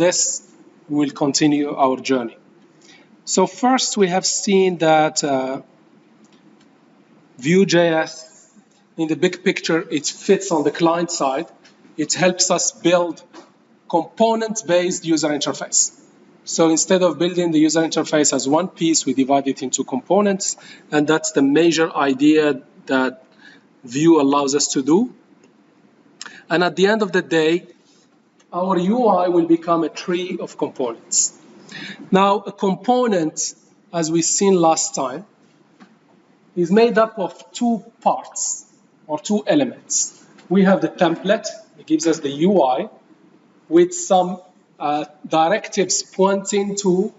this, we'll continue our journey. So first, we have seen that Vue.js, in the big picture, it fits on the client side. It helps us build component-based user interface. So instead of building the user interface as one piece, we divide it into components, and that's the major idea that Vue allows us to do. And at the end of the day, our UI will become a tree of components. Now, a component, as we've seen last time, is made up of two parts or two elements. We have the template, it gives us the UI, with some directives pointing to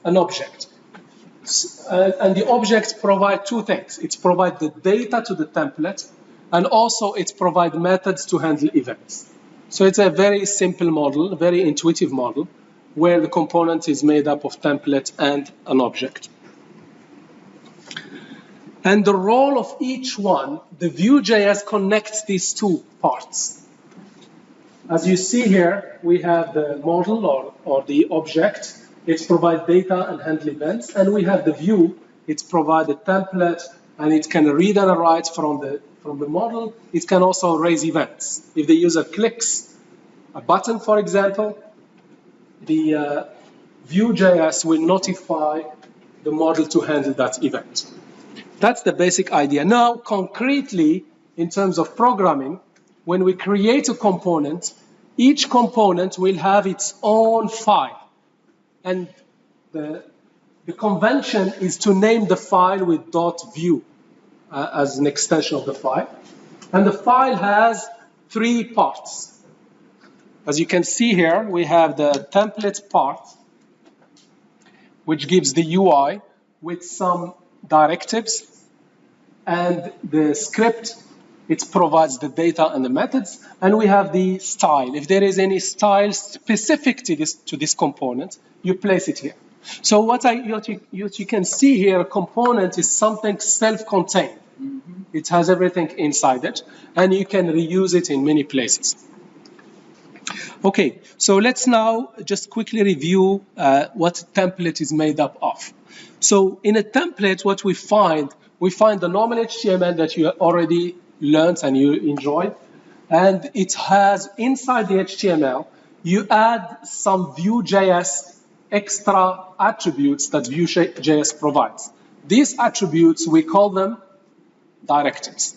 an object. And the objects provide two things. It provides the data to the template, and also it provides methods to handle events. So it's a very simple model, a very intuitive model, where the component is made up of template and an object. And the role of each one, the Vue.js connects these two parts. As you see here, we have the model or the object. It provides data and handle events. And we have the view. It provides a template, and it can read and write from the model. It can also raise events. If the user clicks a button, for example, the Vue.js will notify the model to handle that event. That's the basic idea. Now, concretely, in terms of programming, when we create a component, each component will have its own file. And the convention is to name the file with .vue as an extension of the file. And the file has three parts. As you can see here, we have the template part, which gives the UI with some directives, and the script, it provides the data and the methods, and we have the style. If there is any style specific to this component, you place it here. So what you can see here, a component is something self-contained. It has everything inside it, and you can reuse it in many places. Okay, so let's now just quickly review what a template is made up of. So in a template, what we find the normal HTML that you already learned and you enjoyed, and it has inside the HTML, you add some Vue.js extra attributes that Vue.js provides. These attributes, we call them directives.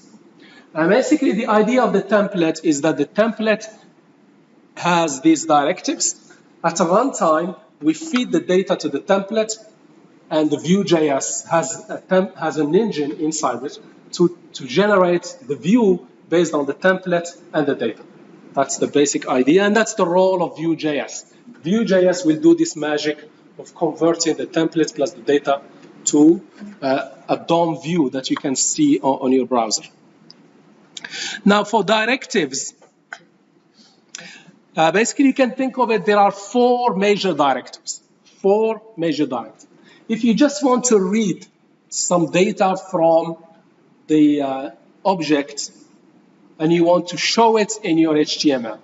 And basically, the idea of the template is that the template has these directives. At a runtime, we feed the data to the template, and the Vue.js has an engine inside it to generate the view based on the template and the data. That's the basic idea, and that's the role of Vue.js. Vue.js will do this magic of converting the template plus the data to a DOM view that you can see on your browser. Now, for directives, basically you can think of it, there are four major directives. If you just want to read some data from the object and you want to show it in your HTML,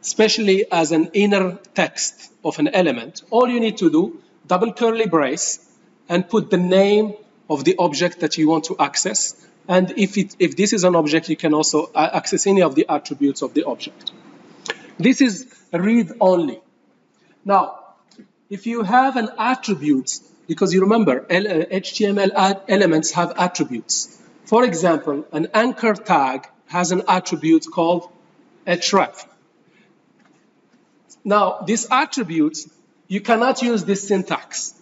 especially as an inner text of an element, all you need to do, double curly brace, and put the name of the object that you want to access. And if this is an object, you can also access any of the attributes of the object. This is read only. Now, if you have an attribute, because you remember, HTML elements have attributes. For example, an anchor tag has an attribute called href. Now, this attribute, you cannot use this syntax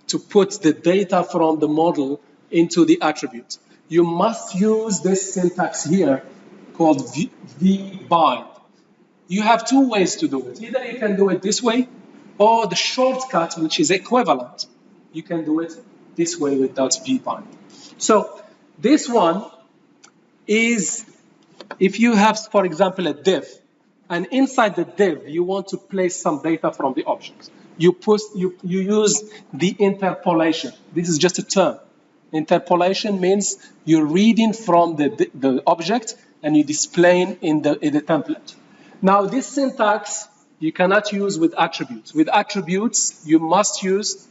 to put the data from the model into the attribute. You must use this syntax here called vbind. You have two ways to do it. Either you can do it this way, or the shortcut, which is equivalent, you can do it this way without vbind. So this one is, if you have, for example, a div, and inside the div, you want to place some data from the object. You use the interpolation. This is just a term. Interpolation means you're reading from the object and you displaying in the template. Now, this syntax, you cannot use with attributes. With attributes, you must use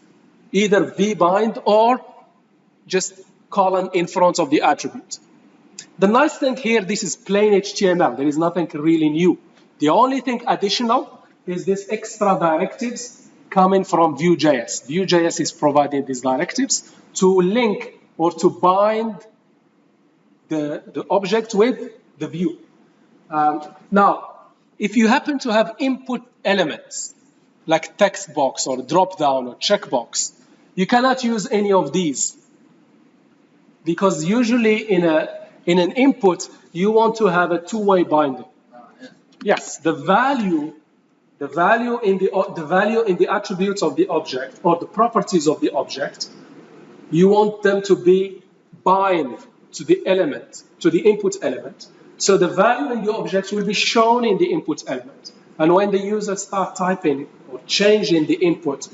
either vbind or just colon in front of the attribute. The nice thing here, this is plain HTML. There is nothing really new. The only thing additional is this extra directives coming from Vue.js. Vue.js is providing these directives to link or to bind the object with the view. Now, if you happen to have input elements like text box or drop down or checkbox, you cannot use any of these because usually in an input you want to have a two-way binding. Yes, the value in the attributes of the object or the properties of the object, you want them to be bind to the element, to the input element. So the value in the object will be shown in the input element. And when the user starts typing or changing the input,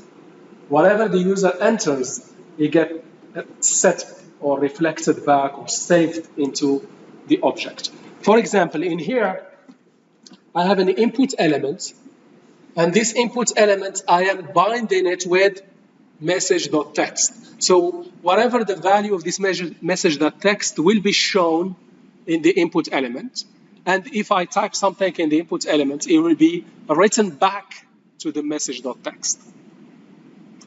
whatever the user enters, it gets set or reflected back or saved into the object. For example, in here, I have an input element, and this input element, I am binding it with message.text. So whatever the value of this message.text will be shown in the input element. And if I type something in the input element, it will be written back to the message.text.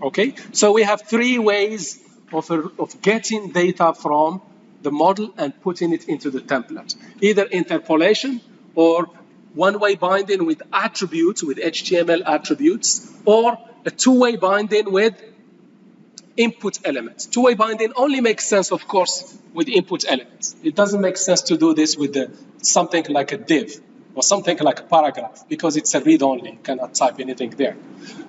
Okay, so we have three ways of getting data from the model and putting it into the template. Either interpolation or one-way binding with attributes, with HTML attributes, or a two-way binding with input elements. Two-way binding only makes sense, of course, with input elements. It doesn't make sense to do this with something like a div or something like a paragraph because it's a read-only. You cannot type anything there.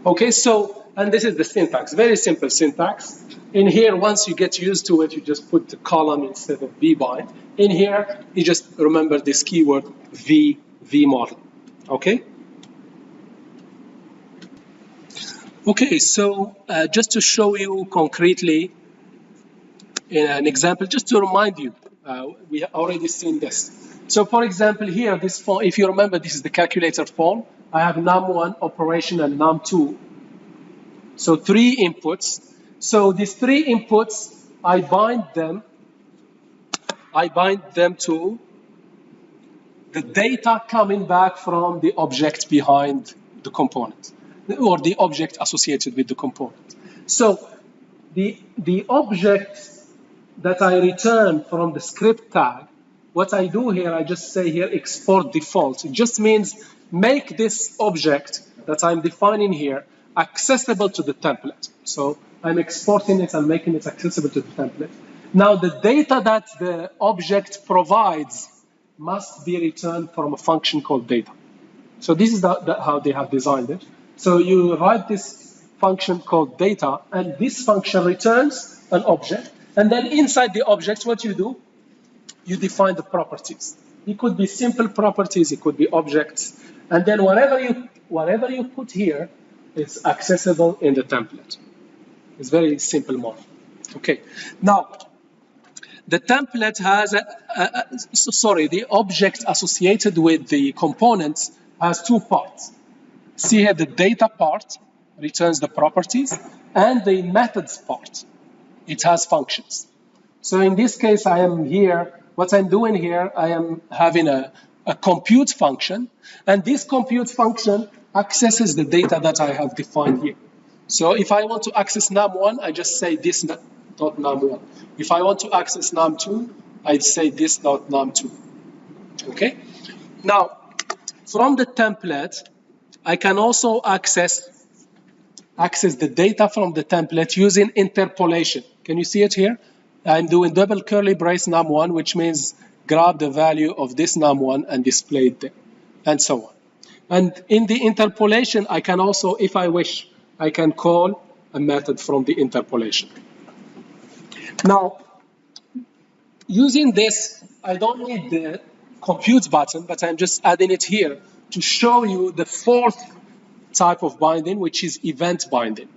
Okay, so, and this is the syntax, very simple syntax. In here, once you get used to it, you just put the column instead of vbind. In here, you just remember this keyword vmodel. Okay? Okay, so just to show you concretely in an example, just to remind you, we have already seen this. So for example, here, this form, if you remember, this is the calculator form. I have num1 operation and num2. So three inputs. So these three inputs, I bind them to the data coming back from the object behind the component, or the object associated with the component. So the object that I return from the script tag, what I do here, I just say here export default. It just means make this object that I'm defining here accessible to the template. So I'm exporting it and making it accessible to the template. Now the data that the object provides must be returned from a function called data. So this is how they have designed it. So you write this function called data, and this function returns an object. And then inside the object, what you do, you define the properties. It could be simple properties, it could be objects. And then whatever you put here is accessible in the template. It's very simple model. Okay. Now, the template has the object associated with the components has two parts. See here, the data part returns the properties, and the methods part, it has functions. So in this case, I am here, what I'm doing here, I am having a compute function, and this compute function accesses the data that I have defined here. So if I want to access num1, I just say this dot num1. If I want to access num2, I'd say this dot num2. Okay? Now, from the template, I can also access the data from the template using interpolation. Can you see it here? I'm doing double curly brace num1, which means grab the value of this num1 and display it there, and so on. And in the interpolation, I can also, if I wish, I can call a method from the interpolation. Now, using this, I don't need the compute button, but I'm just adding it here to show you the fourth type of binding, which is event binding.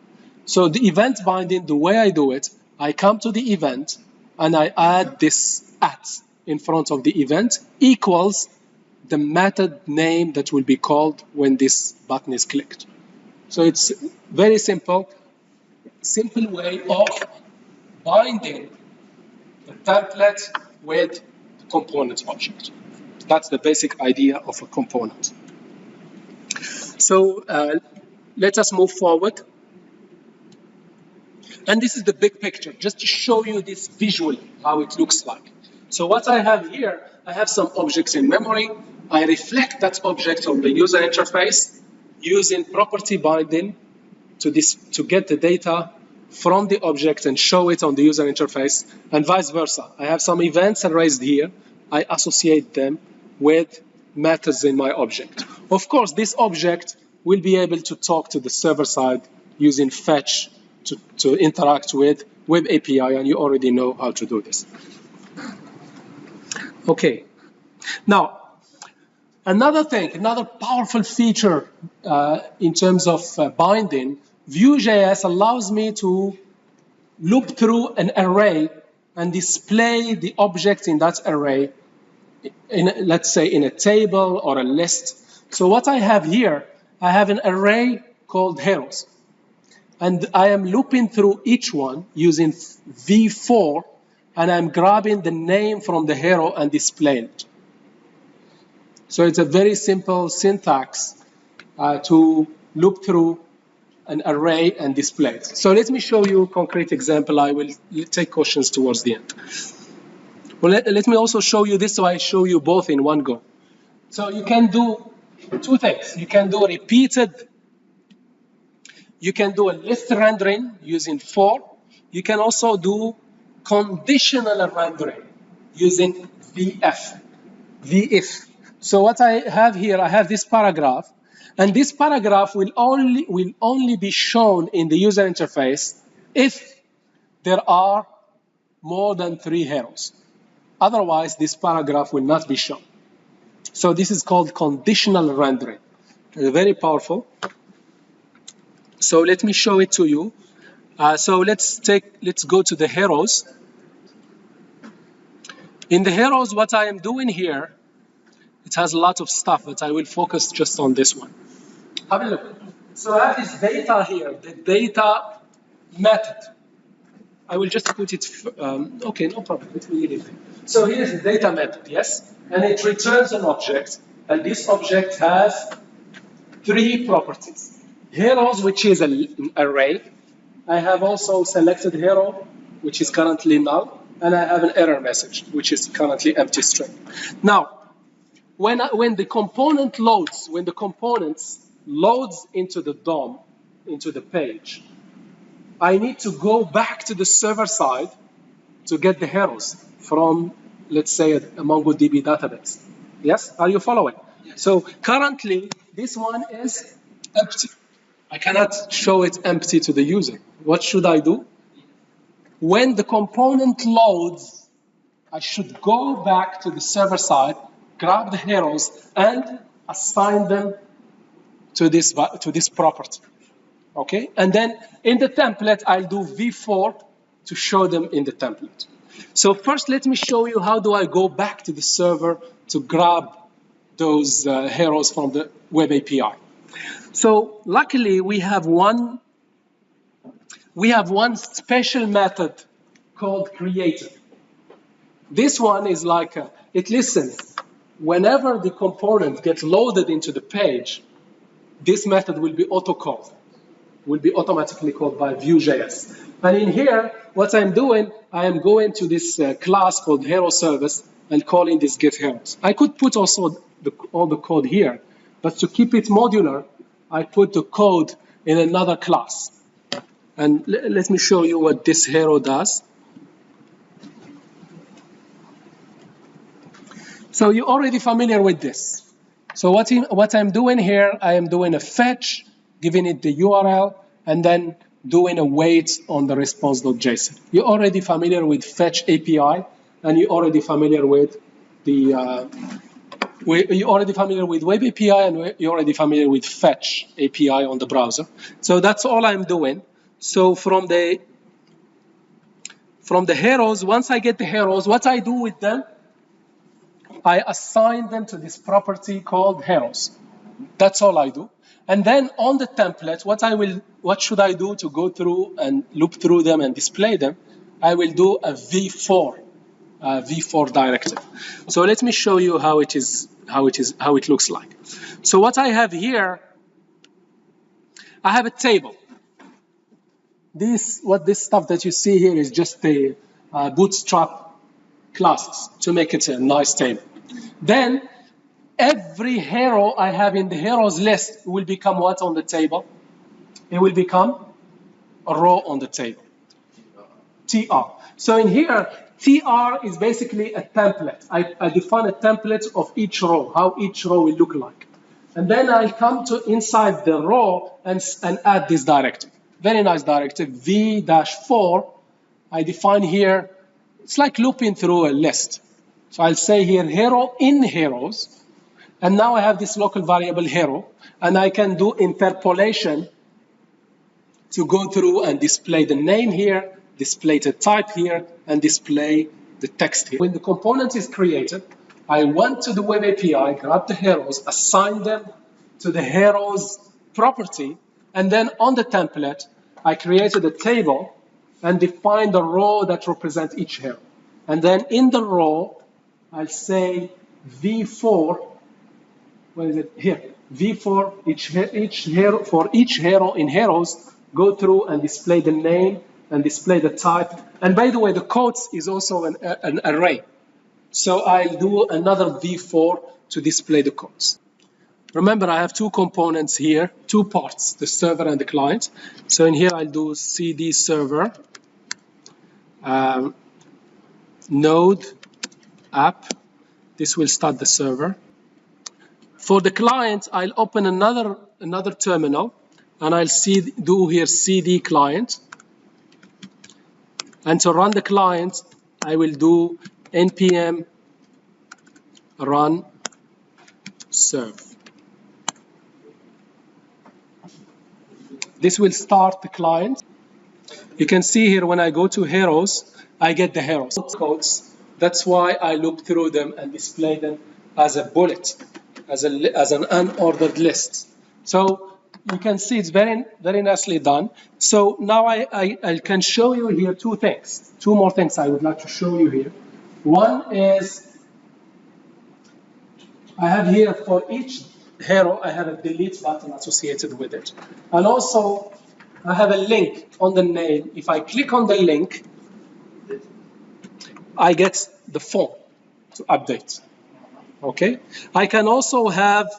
So the event binding, the way I do it, I come to the event and I add this @ in front of the event equals the method name that will be called when this button is clicked. So it's very simple way of binding the template with the component object. That's the basic idea of a component. So let us move forward. And this is the big picture, just to show you this visually, how it looks like. So what I have here, I have some objects in memory. I reflect that object on the user interface using property binding to get the data from the object and show it on the user interface, and vice versa. I have some events raised here. I associate them with methods in my object. Of course, this object will be able to talk to the server side using fetch to interact with Web API, and you already know how to do this. Okay. Now, another powerful feature in terms of binding, Vue.js allows me to loop through an array and display the object in that array, let's say in a table or a list. So what I have here, I have an array called heroes. And I am looping through each one using v4, and I'm grabbing the name from the hero and displaying it. So it's a very simple syntax to loop through an array and display it. So let me show you a concrete example. I will take questions towards the end. Well, let me also show you this, so I show you both in one go. So you can do two things. You can do a list rendering using for. You can also do conditional rendering using if. So what I have here, I have this paragraph, and this paragraph will only be shown in the user interface if there are more than 3 heroes. Otherwise, this paragraph will not be shown. So this is called conditional rendering. Very powerful. So let me show it to you. So let's go to the heroes. In the heroes, what I am doing here, it has a lot of stuff, but I will focus just on this one. Have a look. So I have this data here, the data method. I will just put it, okay, no problem, let me leave it. So here's the data method, yes? And it returns an object, and this object has 3 properties. Heroes, which is an array. I have also selected hero, which is currently null, and I have an error message, which is currently empty string. Now, when the component loads, when the components loads into the DOM, into the page, I need to go back to the server side to get the heroes from, let's say, a MongoDB database. Yes? Are you following? Yes. So currently, this one is empty. I cannot show it empty to the user. What should I do? When the component loads, I should go back to the server side, grab the heroes, and assign them to this property. Okay? And then in the template, I'll do v4 to show them in the template. So first, let me show you how do I go back to the server to grab those heroes from the Web API. So luckily, we have one special method called creator. This one is like, it listens. Whenever the component gets loaded into the page, this method will be auto-called, will be automatically called by Vue.js. And in here, what I'm doing, I am going to this class called hero service and calling this get heroes. I could put also all the code here, but to keep it modular, I put the code in another class. And let me show you what this hero does. So you're already familiar with this. So what I'm doing here, I am doing a fetch, giving it the URL, and then doing a wait on the response.json. You're already familiar with fetch API, and you're already familiar with you're already familiar with Web API, and you're already familiar with fetch API on the browser. So that's all I'm doing. So from the heroes, once I get the heroes, what I do with them, I assign them to this property called heroes. That's all I do. And then on the template, what should I do to go through and loop through them and display them? I will do a V4 directive. So let me show you how it looks like. So what I have here, I have a table. This stuff that you see here is just the bootstrap classes to make it a nice table. Then every hero I have in the heroes list will become what on the table? It will become a row on the table. TR. So in here, TR is basically a template. I define a template of each row, how each row will look like. And then I'll come to inside the row and add this directive. Very nice directive, V-4. I define here, it's like looping through a list. So I'll say here, hero in heroes. And now I have this local variable hero. And I can do interpolation to go through and display the name here, display the type here, and display the text here. When the component is created, I went to the web API, grab the heroes, assign them to the heroes property, and then on the template, I created a table and defined the row that represents each hero. And then in the row, I'll say V4, where is it? Here. V4, for each hero in heroes, go through and display the name and display the type. And by the way, the quotes is also an array. So I'll do another V4 to display the quotes. Remember, I have two components here, two parts, the server and the client. So in here, I'll do CD server, node app. This will start the server. For the client, I'll open another terminal, and I'll do here CD client. And to run the client, I will do npm run serve. This will start the client. You can see here when I go to heroes, I get the heroes codes. That's why I loop through them and display them as a bullet, as an unordered list. So you can see it's very, very nicely done. So now I can show you here two more things I would like to show you here. One is I have here for each hero, I have a delete button associated with it. And also I have a link on the name. If I click on the link, I get the form to update. Okay? I can also have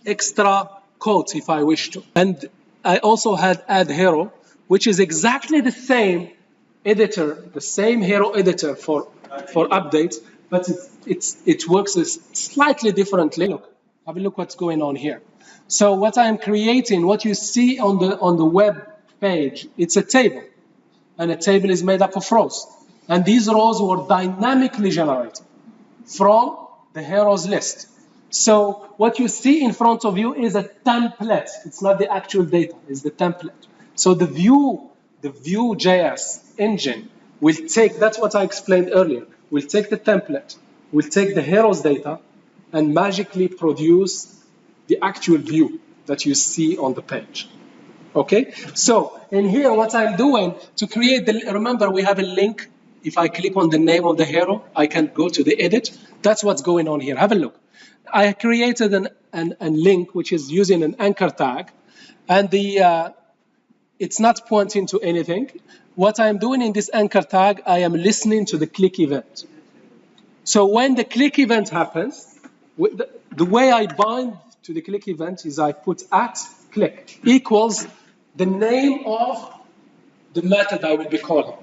extra quotes if I wish to. And I also had add hero, which is exactly the same editor, the same hero editor for updates, but it works slightly differently. Look, have a look what's going on here. So what I'm creating, what you see on the web page, it's a table, and a table is made up of rows. And these rows were dynamically generated from the heroes list. So what you see in front of you is a template. It's not the actual data, it's the template. So the Vue.js engine will take, that's what I explained earlier, will take the template, will take the heroes data, and magically produce the actual view that you see on the page. Okay? So in here, what I'm doing to create remember we have a link. If I click on the name of the hero, I can go to the edit. That's what's going on here. Have a look. I created a link which is using an anchor tag, and it's not pointing to anything. What I'm doing in this anchor tag, I am listening to the click event. So when the click event happens, the way I bind to the click event is I put @click equals the name of the method I will be calling.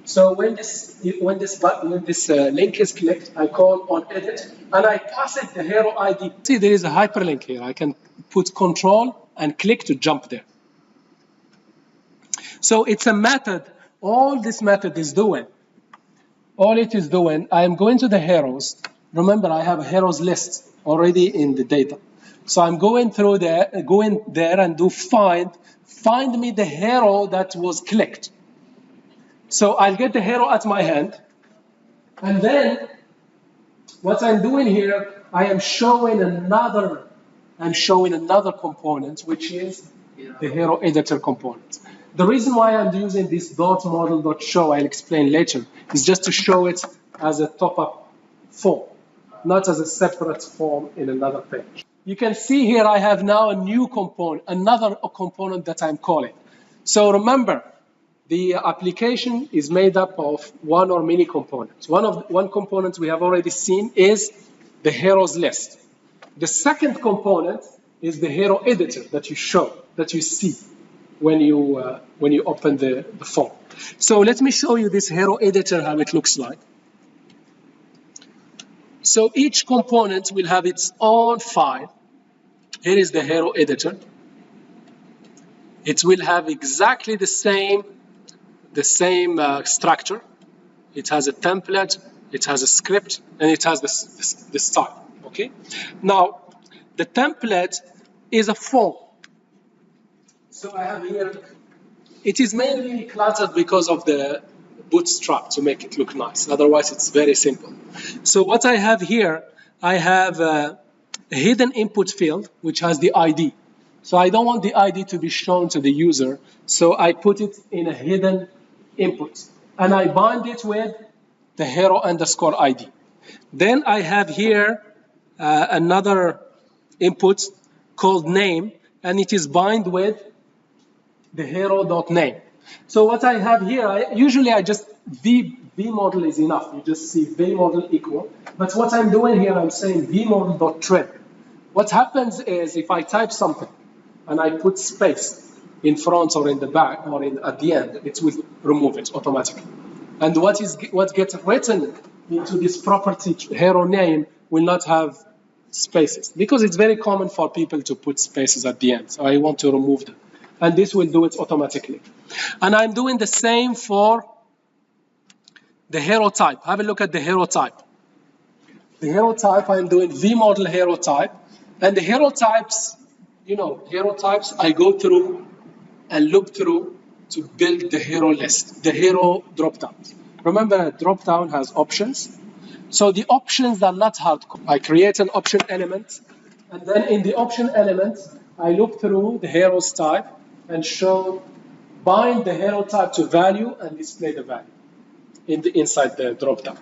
So when this link is clicked, I call on edit, and I pass it the hero ID. See, there is a hyperlink here. I can put control and click to jump there. So it's a method. All this method is doing, all it is doing, I am going to the heroes. Remember, I have a heroes list already in the data. So I'm going through there, and do find me the hero that was clicked. So I'll get the hero at my hand, and then What I'm doing here, I'm showing another component, which is the hero editor component. The reason why I'm using this .model.show, I'll explain later, is just to show it as a top-up form, not as a separate form in another page. You can see here I have now a new component, another component that I'm calling. So remember, the application is made up of one or many components. One component we have already seen is the heroes list. The second component is the hero editor that you see when you open the form. So let me show you this hero editor, how it looks like. So each component will have its own file. Here is the hero editor. It will have exactly the same structure. It has a template, it has a script, and it has the style. Okay. Now, the template is a form. So I have here. It is mainly cluttered because of the bootstrap to make it look nice. Otherwise, it's very simple. So what I have here, I have a hidden input field which has the ID. So I don't want the ID to be shown to the user. So I put it in a hidden input, and I bind it with the hero underscore ID. Then I have here another input called name, and it is bind with the hero.name. So what I have here, usually I just v model is enough. You just see v model equal. But what I'm doing here, I'm saying v model.trim. What happens is if I type something and I put space in front or in the back or at the end, it will remove it automatically. And what gets written into this property hero name will not have spaces, because it's very common for people to put spaces at the end. So I want to remove them. And this will do it automatically. And I'm doing the same for the hero type. Have a look at the hero type. The hero type, I'm doing vmodel hero type. And the hero types, hero types, I go through and look through to build the hero list, the hero dropdowns. Remember, a dropdown has options. So the options are not hardcode. I create an option element, and then in the option element, I look through the hero's type and bind the hero type to value and display the value inside the dropdown.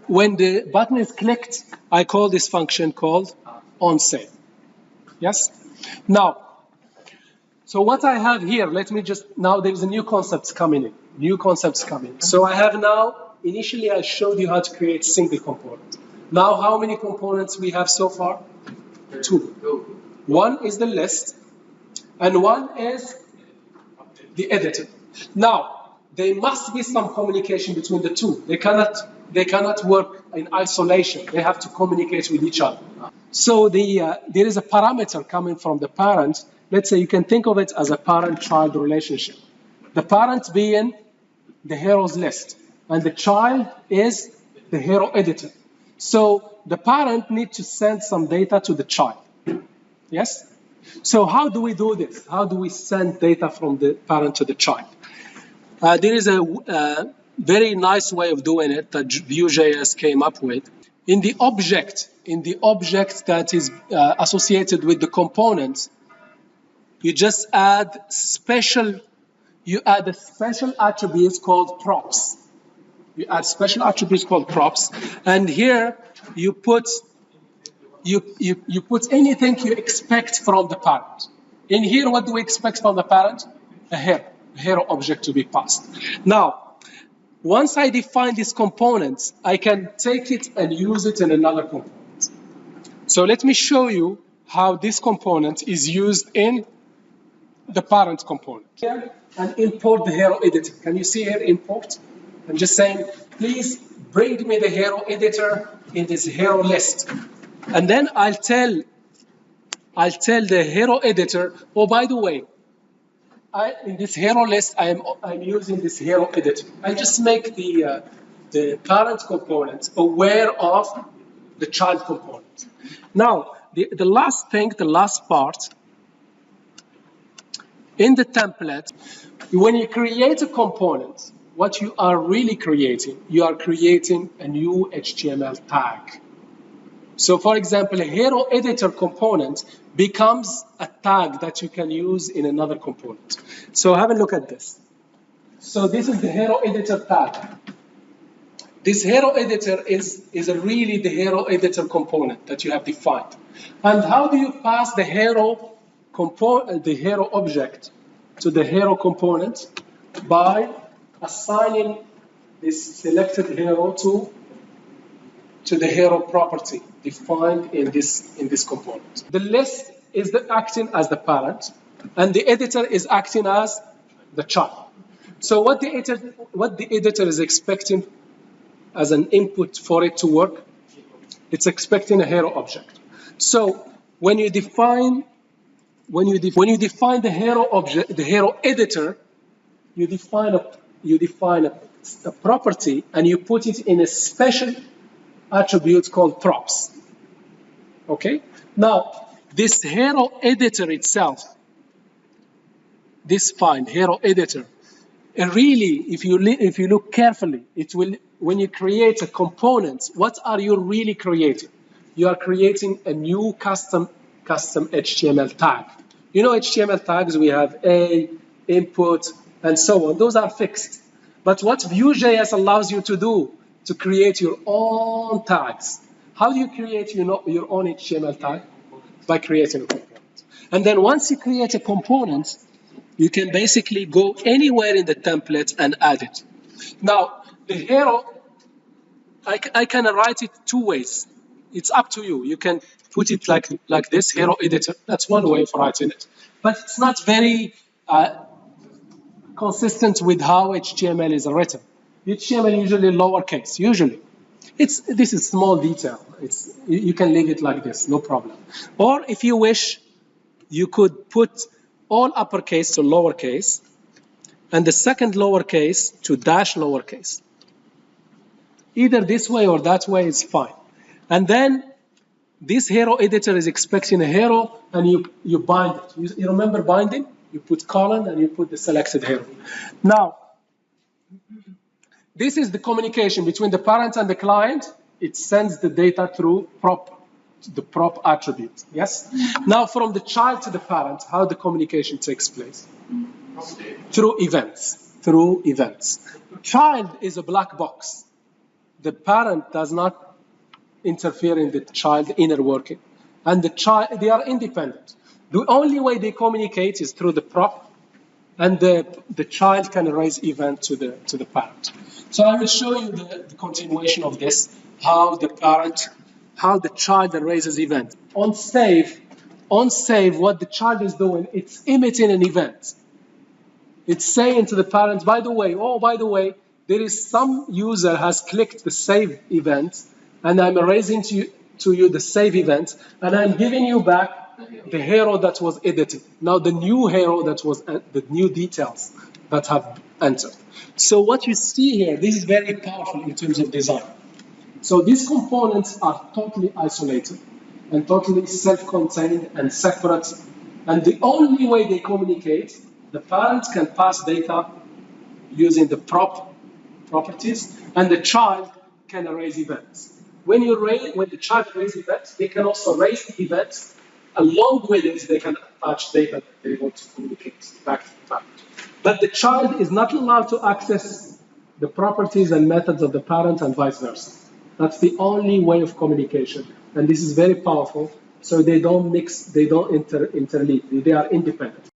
When the button is clicked, I call this function called onSave. Yes? Now, so what I have here, now there's a new concepts coming in. So I have now, initially I showed you how to create single component. Now how many components we have so far? 2. One is the list, and one is the editor. Now, there must be some communication between the two. They cannot work in isolation. They have to communicate with each other. So there is a parameter coming from the parent. Let's say you can think of it as a parent-child relationship. The parent being the heroes list, and the child is the hero editor. So the parent needs to send some data to the child. Yes? So how do we do this? How do we send data from the parent to the child? There is a very nice way of doing it that Vue.js came up with. In the object that is associated with the components, you just add a special attribute called props. You add special attributes called props, and here you put anything you expect from the parent. In here, what do we expect from the parent? A hero object to be passed. Now, once I define these components, I can take it and use it in another component. So let me show you how this component is used in the parent component. Here, and import the hero editor. Can you see here import? I'm just saying, please bring me the hero editor in this hero list. And then I'll tell the hero editor, oh, by the way, in this hero list, I'm using this hero editor. I just make the parent component aware of the child component. Now, the last part, in the template, when you create a component, what you are really creating, you are creating a new HTML tag. So for example, a hero editor component becomes a tag that you can use in another component. So have a look at this. So this is the hero editor tag. This hero editor is really the hero editor component that you have defined. And how do you pass the hero object to the hero component? By assigning this selected hero to the hero property defined in this component. The list is acting as the parent, and the editor is acting as the child. So what the editor is expecting as an input for it to work, it's expecting a hero object. So when you define the hero object, the hero editor, you define a property and you put it in a special attribute called props. Okay? Now, this hero editor itself, this file, hero editor, really, if you look carefully, it will, when you create a component, what are you really creating? You are creating a new custom HTML tag. You know HTML tags, we have a, input, and so on. Those are fixed. But what Vue.js allows you to do, to create your own tags. How do you create your own HTML tag? By creating a component. And then once you create a component, you can basically go anywhere in the template and add it. Now, the hero, I can write it two ways. It's up to you. You can put it like this, hero editor. That's one way of writing it. But it's not very consistent with how HTML is written. HTML usually lowercase, usually. This is small detail. You can leave it like this, no problem. Or if you wish, you could put all uppercase to lowercase, and the second lowercase to dash lowercase. Either this way or that way is fine. And then this hero editor is expecting a hero, and you bind it. You remember binding? You put colon and you put the selected hero. Now, this is the communication between the parent and the client. It sends the data through the prop attribute. Yes? Now, from the child to the parent, how the communication takes place? Through events. Through events. Child is a black box. The parent does not interfere in the child's inner working. And the child, they are independent. The only way they communicate is through the prop, and the child can raise event to the parent. So I will show you the continuation of this, how the child raises event. On save, what the child is doing, it's emitting an event. It's saying to the parent, by the way, there is some user has clicked the save event, and I'm raising to you the save event, and I'm giving you back the hero that was edited. Now the new hero that was, the new details that have entered. So what you see here, this is very powerful in terms of design. So these components are totally isolated and totally self-contained and separate. And the only way they communicate, the parent can pass data using the prop properties, and the child can raise events. When the child raises events, they can also raise the events. Along with it, they can attach data that they want to communicate back to the parent. But the child is not allowed to access the properties and methods of the parent and vice versa. That's the only way of communication. And this is very powerful. So they don't mix, they don't interleave. They are independent.